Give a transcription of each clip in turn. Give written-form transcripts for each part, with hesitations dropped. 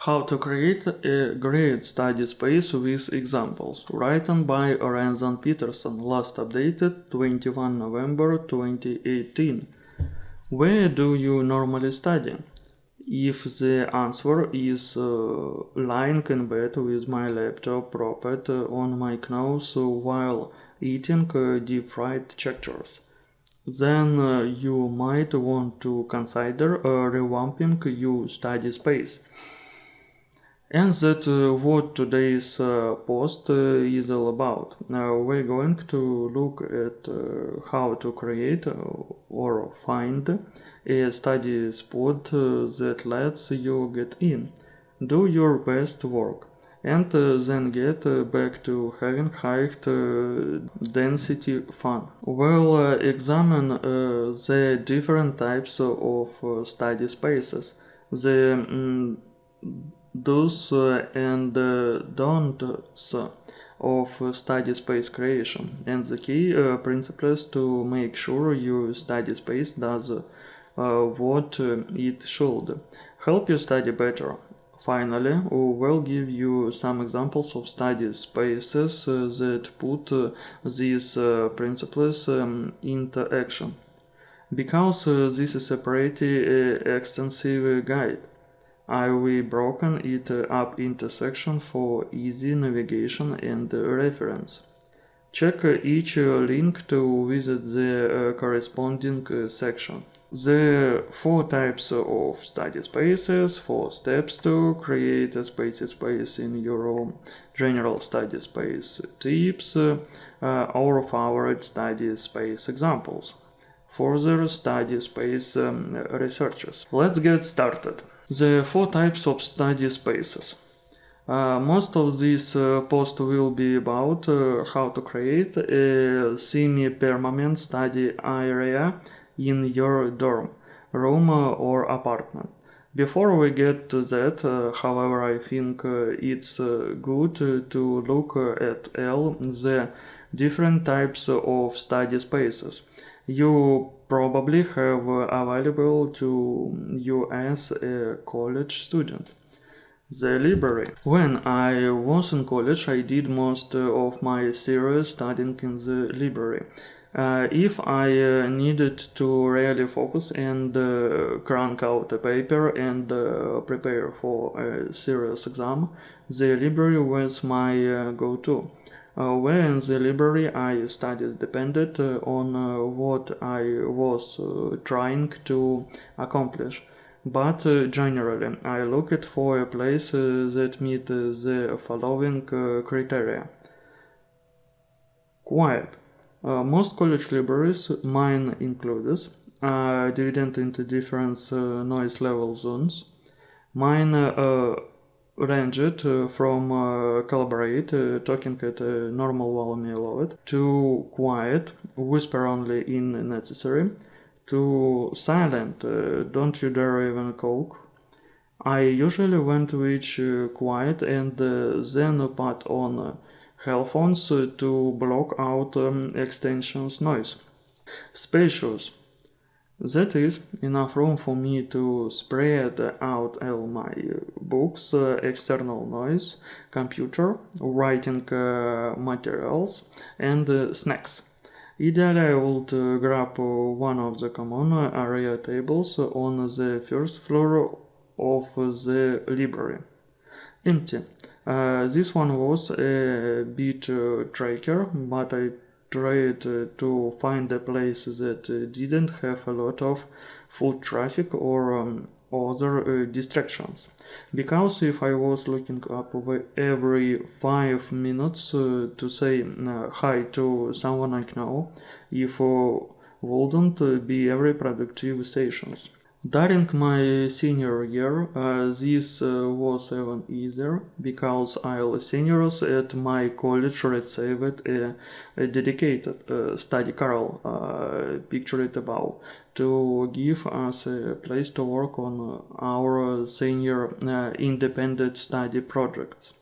How to create a great study space with examples, written by Ranzan Peterson, last updated 21 November 2018. Where do you normally study? If the answer is lying in bed with my laptop propped on my nose while eating deep-fried Cheetos, then you might want to consider revamping your study space. And that's what today's post is all about. Now we're going to look at how to create or find a study spot that lets you get in, do your best work, and then get back to having high density fun. We'll examine the different types of study spaces, the do's and don'ts of study space creation, and the key principles to make sure your study space does what it should help you study better. Finally, we'll give you some examples of study spaces that put these principles into action, because this is a pretty extensive guide. I've broken it up into sections for easy navigation and reference. Check each link to visit the corresponding section. The 4 types of study spaces, 4 steps to create a space in your general study space tips, our favorite study space examples. Further study space researches. Let's get started. The 4 types of study spaces. Most of this post will be about how to create a semi-permanent study area in your dorm, room or apartment. Before we get to that, however, I think it's good to look at all the different types of study spaces you probably have available to you as a college student. The library. When I was in college, I did most of my serious studying in the library. If I needed to really focus and crank out a paper and prepare for a serious exam, the library was my go-to. Where in the library I studied depended on what I was trying to accomplish. But generally, I looked for a place that met the following criteria. Quiet. Most college libraries, mine included, are divided into different noise level zones. Mine ranged from collaborate, talking at a normal volume allowed, to quiet, whisper only in necessary, to silent, don't you dare even coke. I usually went with quiet and then put on headphones to block out extensions noise. Spacious. That is, enough room for me to spread out all my books, external noise, computer, writing materials, and snacks. Ideally, I would grab one of the common area tables on the first floor of the library. Empty. This one was a bit trickier, but I tried to find a place that didn't have a lot of foot traffic or other distractions. Because if I was looking up every 5 minutes to say hi to someone I know, it wouldn't be very productive sessions. During my senior year, this was even easier, because all seniors at my college received a dedicated study carrel, pictured above, to give us a place to work on our senior independent study projects.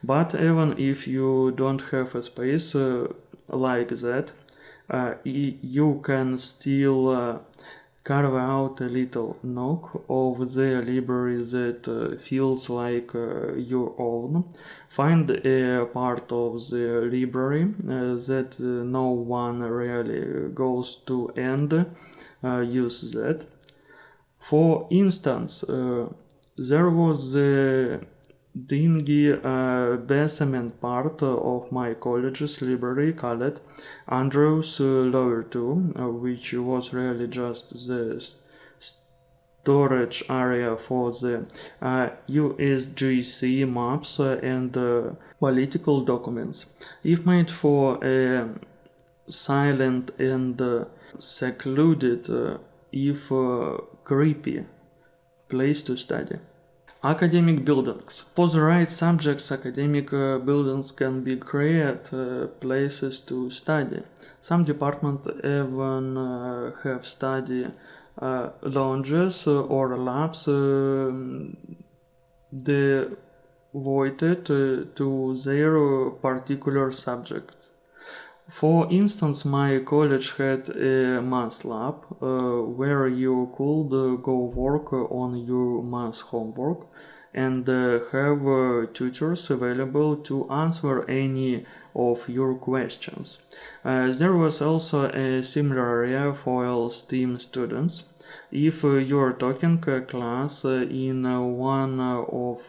But even if you don't have a space like that, you can still carve out a little nook of the library that feels like your own. Find a part of the library that no one really goes to and use that. For instance, there was the dingy basement part of my college's library called Andrew's Lower 2, which was really just the storage area for the USGC maps and political documents. If made for a silent and secluded, if creepy place to study. Academic buildings. For the right subjects, academic buildings can be great places to study. Some departments even have study lounges or labs devoted to their particular subjects. For instance, my college had a math lab where you could go work on your math homework and have tutors available to answer any of your questions. There was also a similar area for STEAM students. If you are taking a class in one of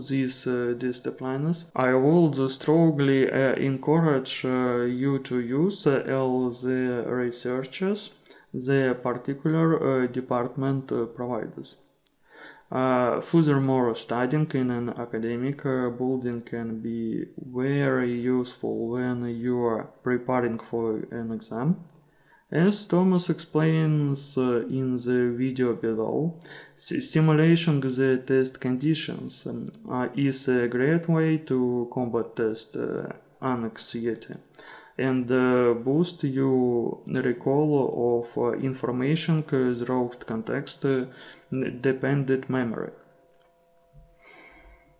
these disciplines, I would strongly encourage you to use all the researches the particular department provides. Furthermore, studying in an academic building can be very useful when you are preparing for an exam. As Thomas explains in the video below, simulating the test conditions is a great way to combat test anxiety and boost your recall of information through context-dependent memory.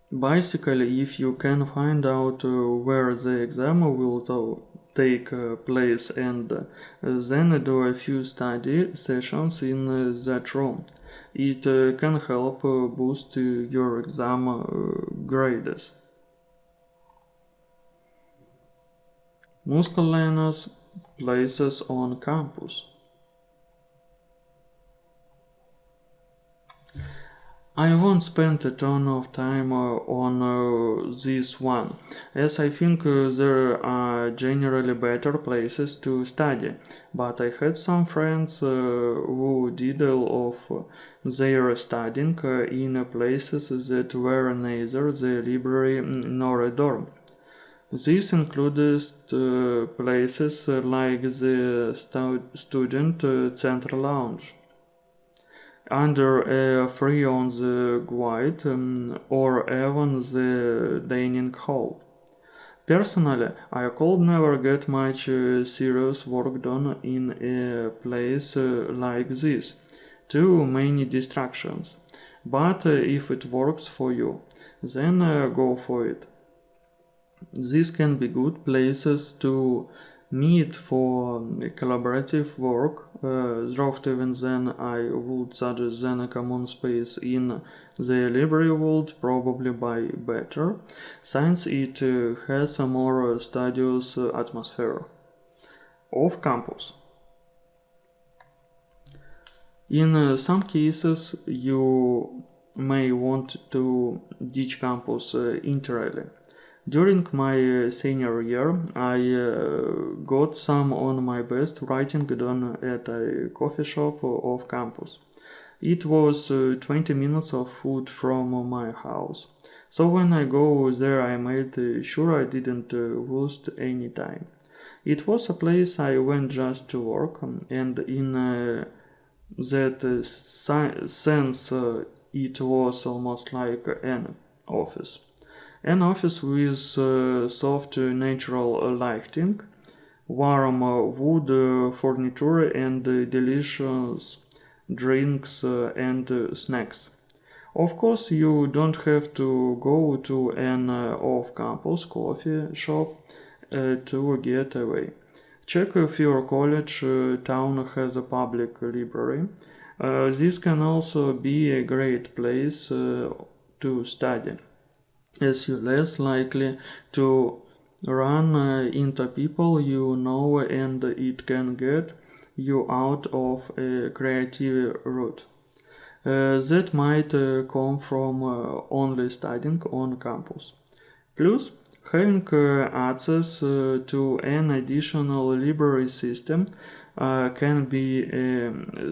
Basically, if you can find out where the exam will take place and then do a few study sessions in that room, it can help boost your exam grades. Miscellaneous places on campus. I won't spend a ton of time on this one, as I think there are generally better places to study, but I had some friends who did all of their studying in places that were neither the library nor a dorm. This includes places like the Student Center Lounge, under a free on the guide or even the dining hall. Personally, I could never get much serious work done in a place like this. Too many distractions. But if it works for you, then go for it. These can be good places to meet for collaborative work. Even then, I would suggest then a common space in the library would probably be better, since it has a more studious atmosphere. Off campus. In some cases, you may want to ditch campus entirely. During my senior year, I got some on my best writing done at a coffee shop off campus. It was 20 minutes of food from my house. So when I go there, I made sure I didn't waste any time. It was a place I went just to work, and in that sense, it was almost like an office. An office with soft natural lighting, warm wood furniture, and delicious drinks and snacks. Of course, you don't have to go to an off-campus coffee shop to get away. Check if your college town has a public library. This can also be a great place to study, as you're less likely to run into people you know, and it can get you out of a creative route that might come from only studying on campus. Plus, having access to an additional library system can be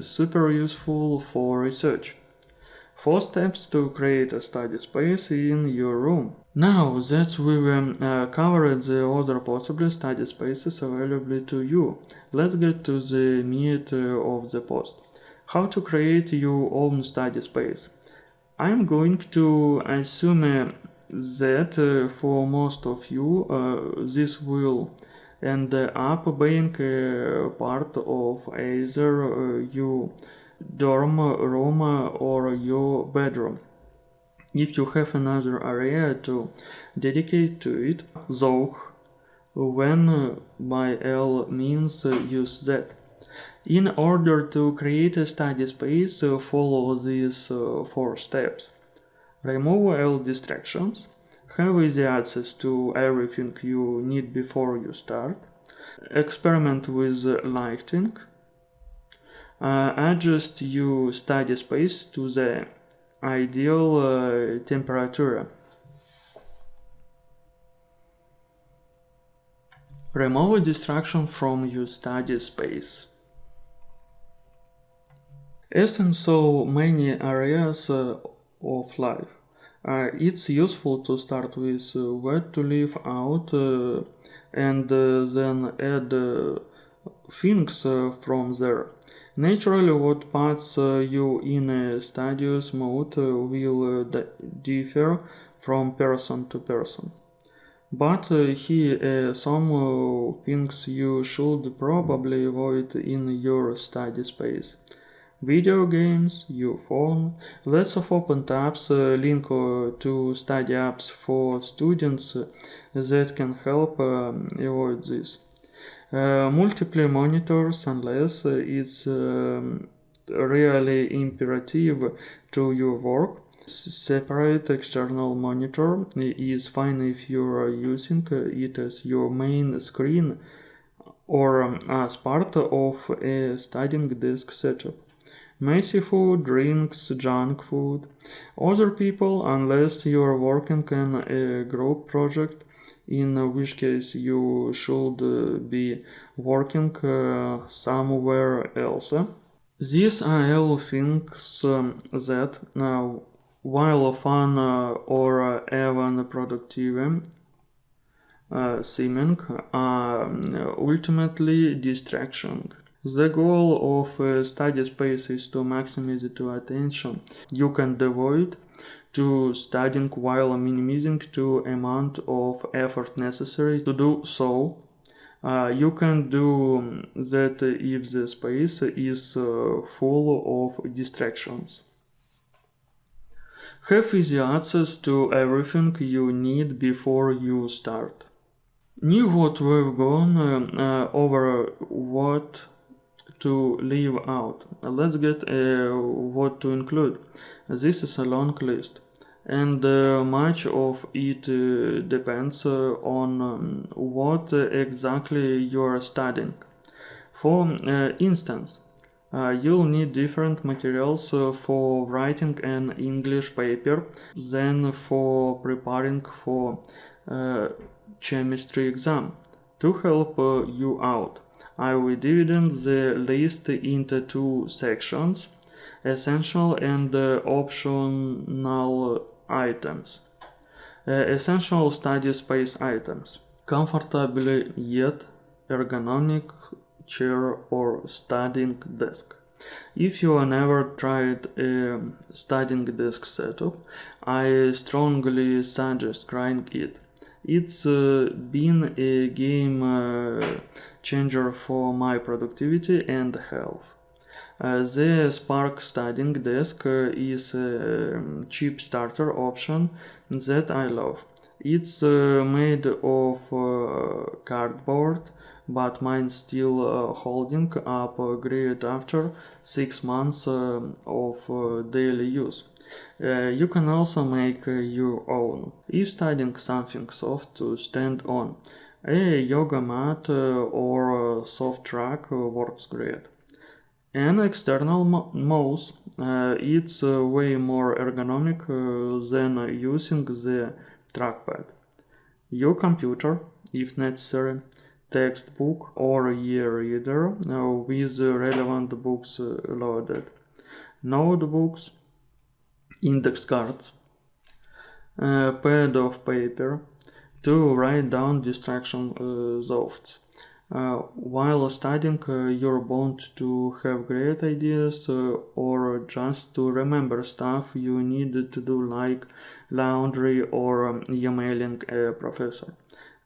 super useful for research. 4 steps to create a study space in your room. Now that we've covered the other possible study spaces available to you, let's get to the meat of the post. How to create your own study space. I'm going to assume that for most of you this will end up being part of either your dorm room or your bedroom. If you have another area to dedicate to it, though, when by all means use that. In order to create a study space, follow these 4 steps. Remove all distractions. Have easy access to everything you need before you start. Experiment with lighting. Adjust your study space to the ideal temperature. Remove distraction from your study space. As in so many areas of life, it's useful to start with what to leave out and then add things from there. Naturally, what puts you in a studious mode will differ from person to person. But here some things you should probably avoid in your study space. Video games, your phone, lots of open tabs, link to study apps for students that can help avoid this. Multiple monitors unless it's really imperative to your work. Separate external monitor is fine if you are using it as your main screen or as part of a studying desk setup. Messy food, drinks, junk food. Other people, unless you are working on a group project, in which case you should be working somewhere else. These are all things that, while fun or even productive seeming, are ultimately distraction. The goal of a study space is to maximize the attention you can devote to studying while minimizing the amount of effort necessary to do so. You can do that if the space is full of distractions. Have easy access to everything you need before you start. Knew what we've gone over what to leave out. Let's get what to include. This is a long list, and much of it depends on what exactly you're studying. For instance, you'll need different materials for writing an English paper than for preparing for chemistry exam. To help you out, I will divide the list into 2 sections: essential and optional items. Essential study space items: comfortable yet ergonomic chair or studying desk. If you have never tried a studying desk setup, I strongly suggest trying it. It's been a game changer for my productivity and health. The Spark studying desk is a cheap starter option that I love. It's made of cardboard but mine still holding up great after 6 months of daily use. You can also make your own. If studying something soft to stand on, a yoga mat or a soft rack works great. An external mouse, it's way more ergonomic than using the trackpad. Your computer, if necessary, textbook or e-reader with relevant books loaded, notebooks, index cards, pad of paper to write down distraction zones. While studying, you're bound to have great ideas or just to remember stuff you need to do, like laundry or emailing a professor.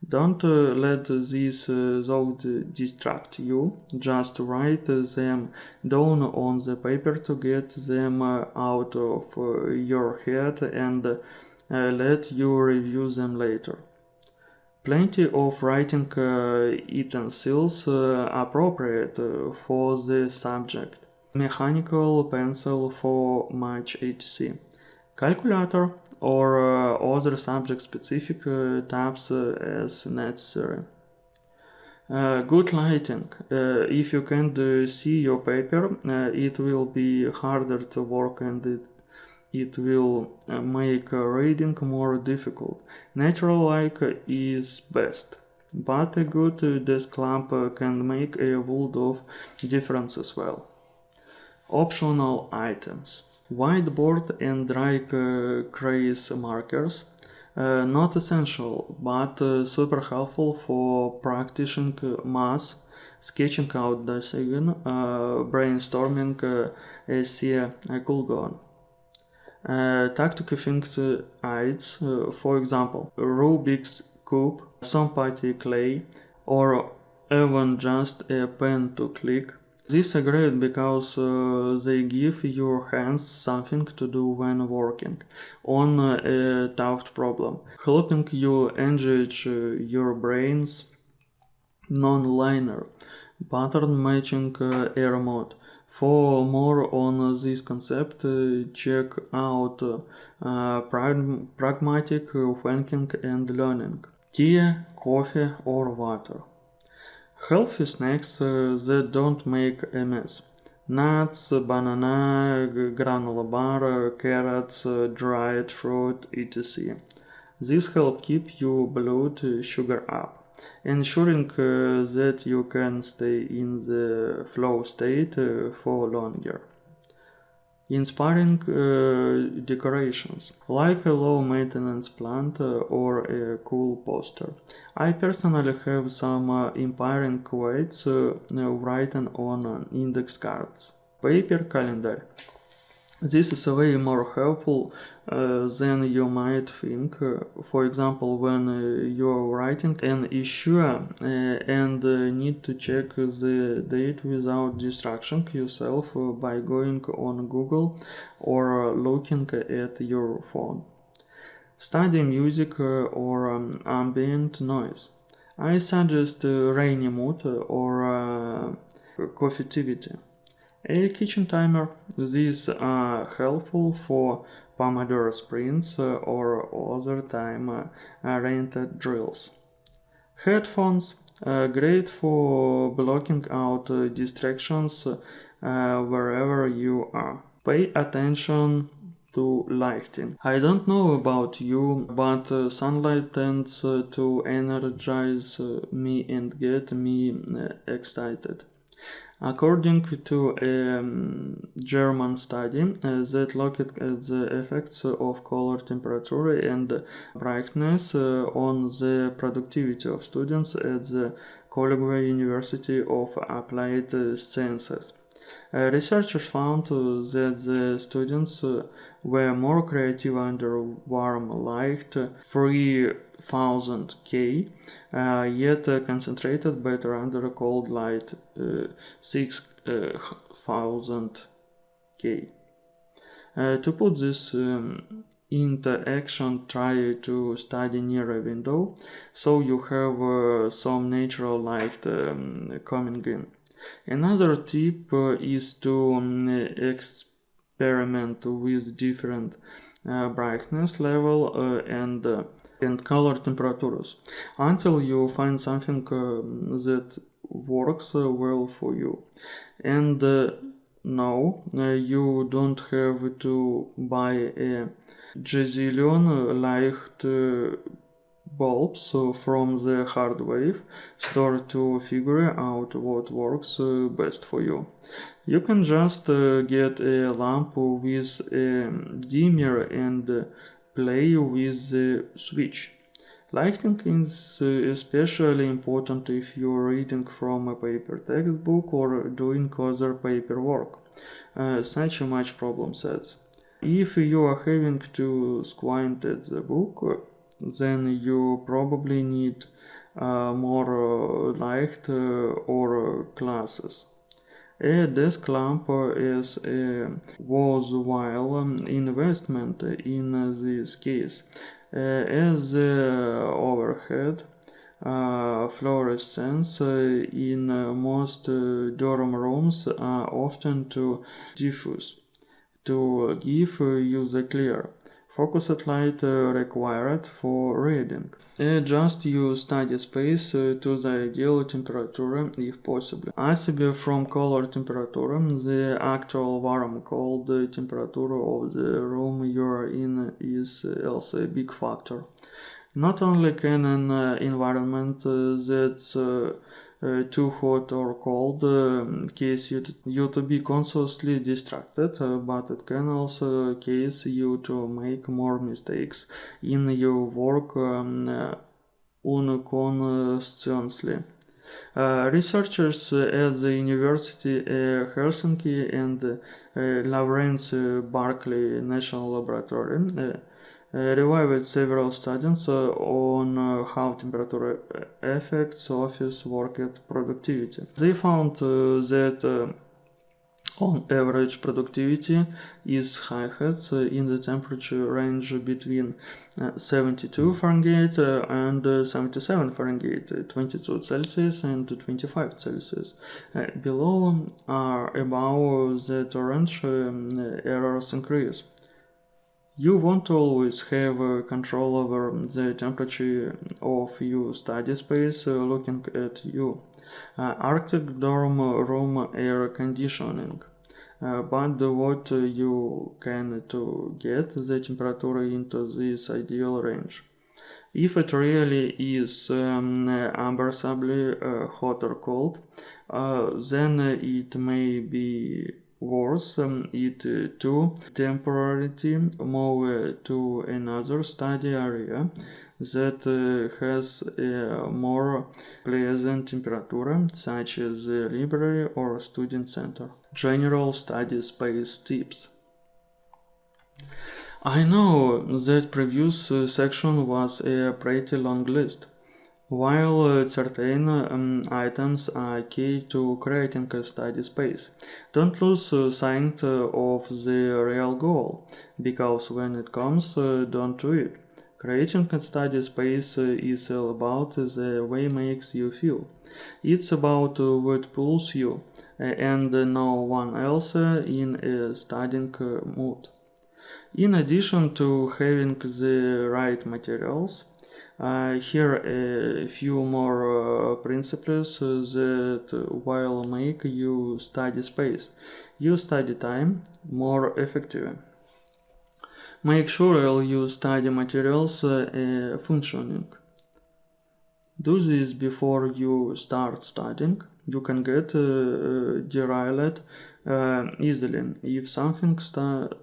Don't let these thoughts distract you. Just write them down on the paper to get them out of your head and let you review them later. Plenty of writing utensils appropriate for the subject. Mechanical pencil for much etc. Calculator or other subject-specific tabs as necessary. Good lighting. If you can't see your paper, it will be harder to work and it will make reading more difficult. Natural light is best, but a good desk lamp can make a world of difference as well. Optional items. Whiteboard and dry crease markers. Not essential, but super helpful for practicing math, sketching out decision, brainstorming, essay, could go on. Tactical things aids, for example, Rubik's Cube, some putty clay, or even just a pen to click. These are great because they give your hands something to do when working on a tough problem, helping you engage your brain's non-linear pattern matching error mode. For more on this concept, check out Pragmatic Thinking and Learning. Tea, coffee or water. Healthy snacks that don't make a mess. Nuts, banana, granola bar, carrots, dried fruit, etc. This help keep your blood sugar up, ensuring that you can stay in the flow state for longer. Inspiring decorations, like a low-maintenance plant or a cool poster. I personally have some inspiring quotes written on index cards. Paper calendar. This is way more helpful than you might think. For example, when you're writing an issue and need to check the date without distracting yourself by going on Google or looking at your phone. Study music or ambient noise. I suggest rainy mood or coffeetivity. A kitchen timer. These are helpful for Pomodoro sprints or other time-oriented drills. Headphones. Great for blocking out distractions wherever you are. Pay attention to lighting. I don't know about you, but sunlight tends to energize me and get me excited. According to a German study that looked at the effects of color, temperature, and brightness on the productivity of students at the Colgate University of Applied Sciences. Researchers found that the students were more creative under warm light, 3000 K, yet concentrated better under cold light, 6000 K. To put this interaction, try to study near a window, so you have some natural light coming in. Another tip is to experiment with different brightness level and color temperatures until you find something that works well for you. And no, you don't have to buy a gazillion light bulbs from the hardware store to figure out what works best for you. You can just get a lamp with a dimmer and play with the switch. Lighting is especially important if you're reading from a paper textbook or doing other paperwork, such a much problem sets. If you are having to squint at the book, then you probably need more light or glasses. A desk lamp is a worthwhile investment in this case, as the overhead fluorescence in most dorm rooms are often too diffuse to give you the clear, focused light required for reading. Adjust your study space to the ideal temperature if possible. Aside from color temperature, the actual warm-cold temperature of the room you're in is also a big factor. Not only can an environment that's too hot or cold cause you to be consciously distracted, but it can also cause you to make more mistakes in your work unconsciously. Researchers at the University of Helsinki and Lawrence Berkeley National Laboratory revived several studies on how temperature affects office worker productivity. They found that on average, productivity is highest in the temperature range between 72 Fahrenheit and 77 Fahrenheit, 22 Celsius and 25 Celsius. Below are above that range, errors increase. You won't always have control over the temperature of your study space looking at you. Arctic dorm room air conditioning. But what you can to get the temperature into this ideal range. If it really is unbearably hot or cold, then it may be worth it to temporarily move to another study area that has a more pleasant temperature, such as the library or student center. General study space tips. I know that previous section was a pretty long list. While certain items are key to creating a study space, don't lose sight of the real goal, because when it comes down to it, creating a study space is all about the way it makes you feel. It's about what pulls you and no one else in a studying mood. In addition to having the right materials, here are a few more principles that will make your study space, your study time, more effective. Make sure all your study materials are functioning. Do this before you start studying. You can get derailed easily if something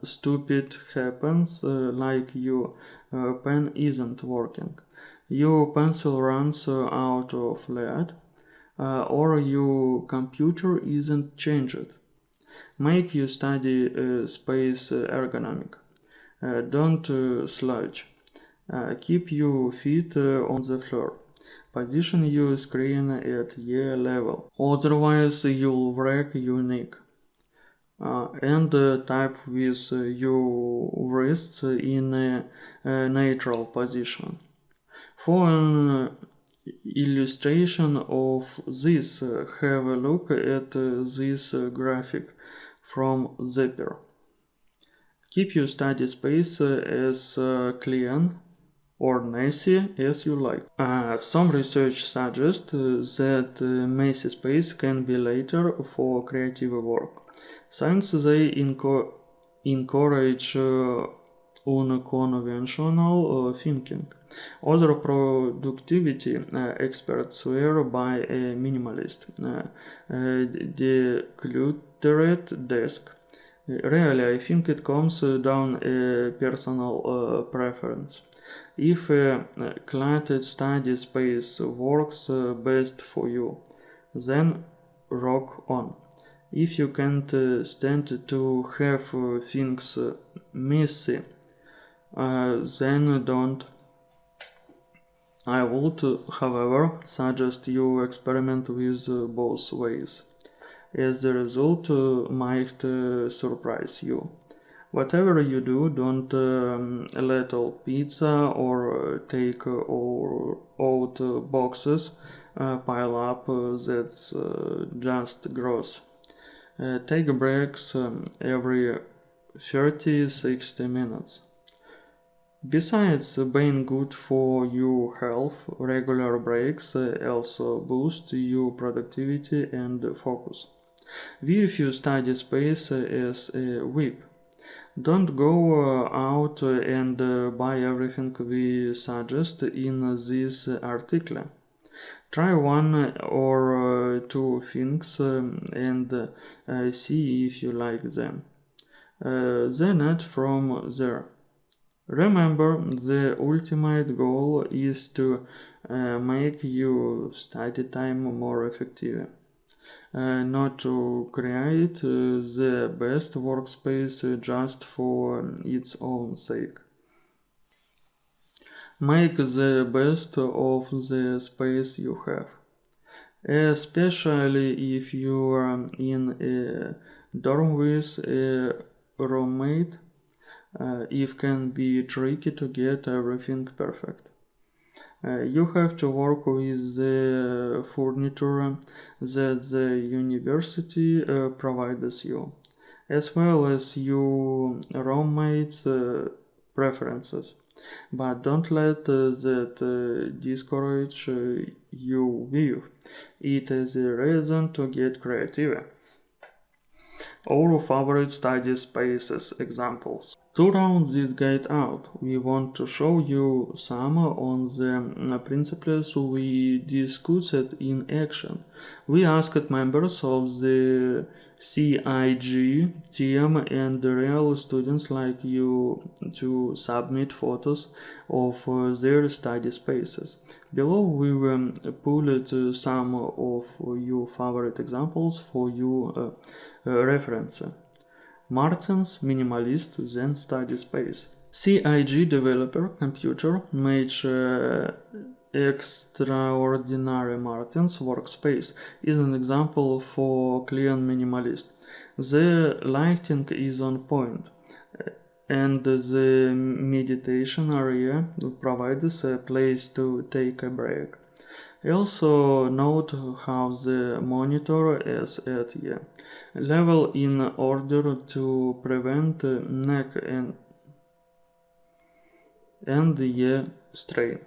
stupid happens, like your pen isn't working, your pencil runs out of lead, or your computer isn't changed. Make your study space ergonomic. Don't slouch. Keep your feet on the floor. Position your screen at ear level, otherwise you'll wreck your neck. and type with your wrists in a neutral position. For an illustration of this, have a look at this graphic from Zapier. Keep your study space as clean or messy as you like. Some research suggests that messy space can be later for creative work, since they encourage unconventional thinking. Other productivity experts swear by a minimalist, decluttered desk. Really, I think it comes down a personal preference. If a cluttered study space works best for you, then rock on. If you can't stand to have things messy, then don't. I would, however, suggest you experiment with both ways, as the result might surprise you. Whatever you do, don't let all pizza or take out boxes pile up. That's just gross. Take breaks every 30-60 minutes. Besides being good for your health, regular breaks also boost your productivity and focus. View your study space as a whip. Don't go out and buy everything we suggest in this article. Try one or two things and see if you like them. Then add from there. Remember, the ultimate goal is to make your study time more effective. Not to create the best workspace just for its own sake. Make the best of the space you have, especially if you are in a dorm with a roommate. It can be tricky to get everything perfect. You have to work with the furniture that the university provides you, as well as your roommates' preferences. But don't let that discourage you view it as a reason to get creative. Our favorite study spaces examples. To round this guide out, we want to show you some of the principles we discussed in action. We asked members of the CIG team and real students like you to submit photos of their study spaces. Below we pulled some of your favorite examples for your reference. Martin's minimalist Zen study space. CIG developer computer made extraordinary Martin's workspace is an example for clean minimalist. The lighting is on point, and the meditation area provides a place to take a break. Also note how the monitor is at a level in order to prevent neck and strain.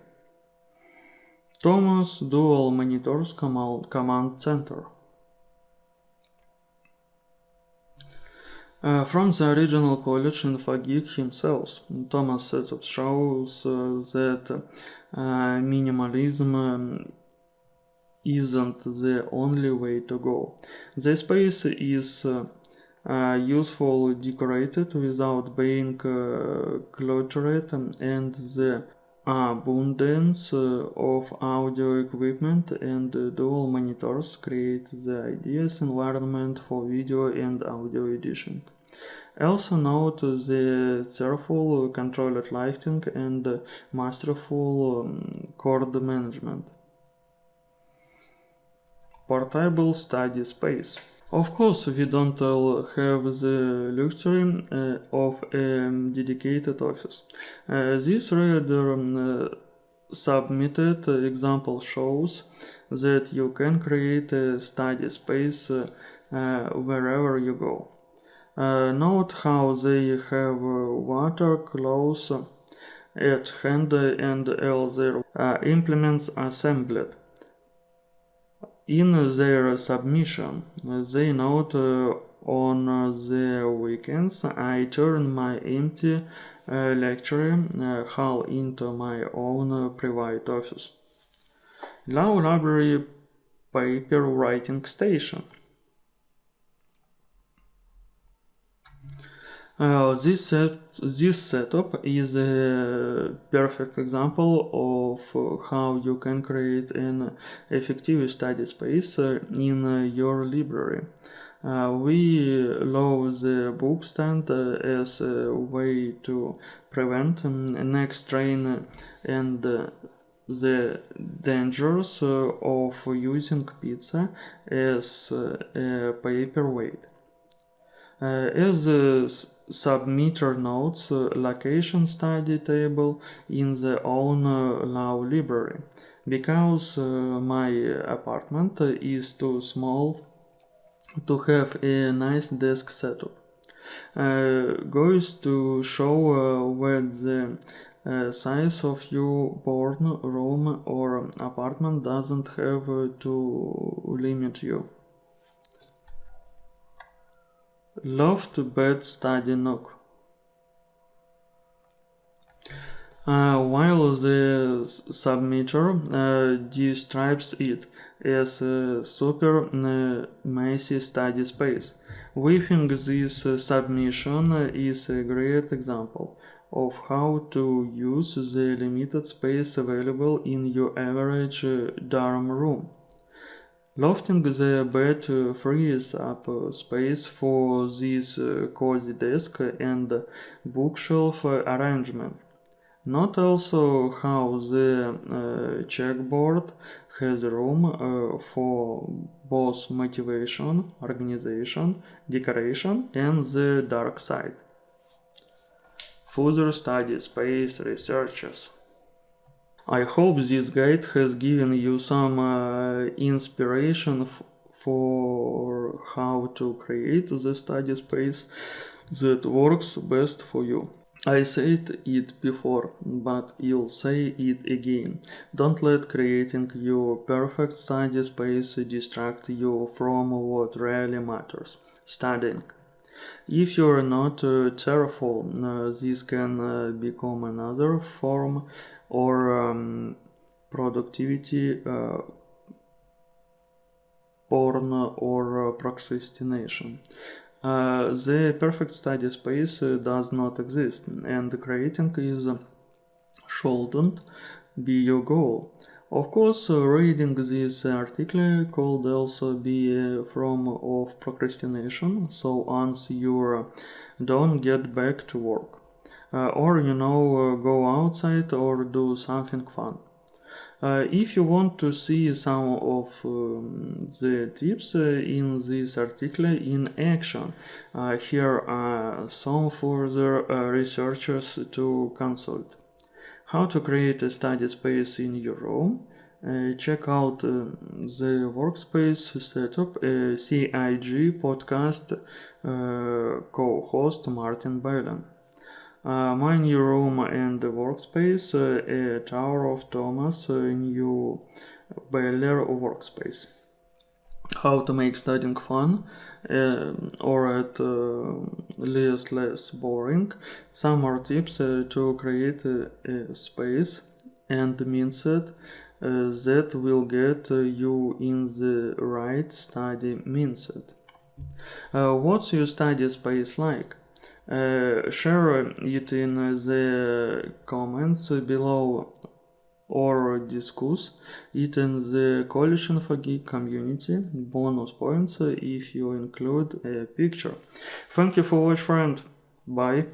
Thomas Dual Monitors Command Center. From the original college InfoGeek himself, Thomas setup shows that minimalism isn't the only way to go. The space is useful decorated without being cluttered, and the abundance of audio equipment and dual monitors create the ideal environment for video and audio editing. Also note the careful controlled lighting and masterful cord management. Portable study space. Of course, we don't all have the luxury of a dedicated office. This rather submitted example shows that you can create a study space wherever you go. Note how they have water, clothes at hand and all their implements assembled. In their submission, they note on the weekends I turn my empty lecture hall into my own private office. Law library paper writing station. This setup is a perfect example of how you can create an effective study space in your library. We love the book stand as a way to prevent neck strain and the dangers of using pizza as a paperweight. As the submitter notes, location study table in the own law library. Because my apartment is too small to have a nice desk setup. Goes to show what the size of your born room or apartment doesn't have to limit you. Loft bed study nook. While the submitter describes it as a super messy study space, we think this submission is a great example of how to use the limited space available in your average dorm room. Lofting the bed frees up space for this cozy desk and bookshelf arrangement. Note also how the checkboard has room for both motivation, organization, decoration, and the dark side. Further study space researchers. I hope this guide has given you some inspiration for how to create the study space that works best for you. I said it before, but I'll say it again. Don't let creating your perfect study space distract you from what really matters: studying. If you're not careful, this can become another form or productivity porn or procrastination. The perfect study space does not exist, and creating is shouldn't be your goal. Of course, reading this article could also be a form of procrastination, so once you're done, get back to work. Or, go outside or do something fun. If you want to see some of the tips in this article in action, here are some further researchers to consult. How to create a study space in your room. Check out the workspace setup, CIG podcast co-host Martin Bailen. My new room and workspace, a Tower of Thomas, new Baylor workspace. How to make studying fun, or at least less boring. Some more tips to create a space and mindset that will get you in the right study mindset. What's your study space like? Share it in the comments below or discuss it in the College Info Geek community. Bonus points if you include a picture. Thank you for watching, friend. Bye.